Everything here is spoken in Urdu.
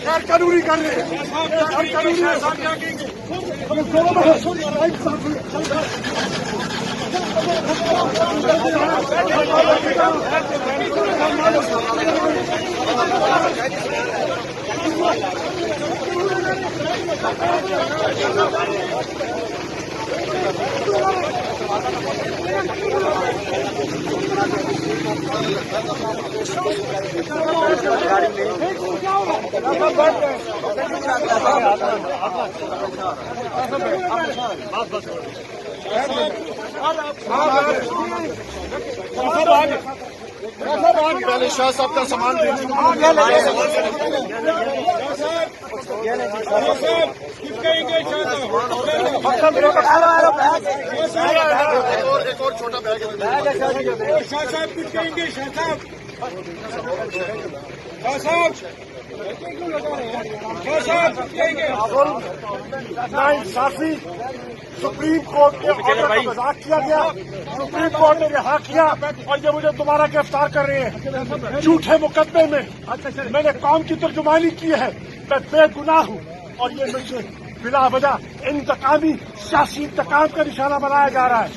غیر قانونی کر رہے ہیں، غیر قانونی پہلے شاہ صاحب کا سامان ایک اور چھوٹا بیگ شاہ صاحب کچھ کہیں گے، شاہ صاحب ناانصافی سپریم کورٹ کے آرڈر کا مذاق کیا گیا، سپریم کورٹ نے رہا کیا اور یہ مجھے دوبارہ گرفتار کر رہے ہیں جھوٹے مقدمے میں نے قوم کی ترجمانی کی ہے، میں بے گناہ ہوں اور یہ مجھے بلا وجہ انتقامی سیاسی انتقام کا نشانہ بنایا جا رہا ہے۔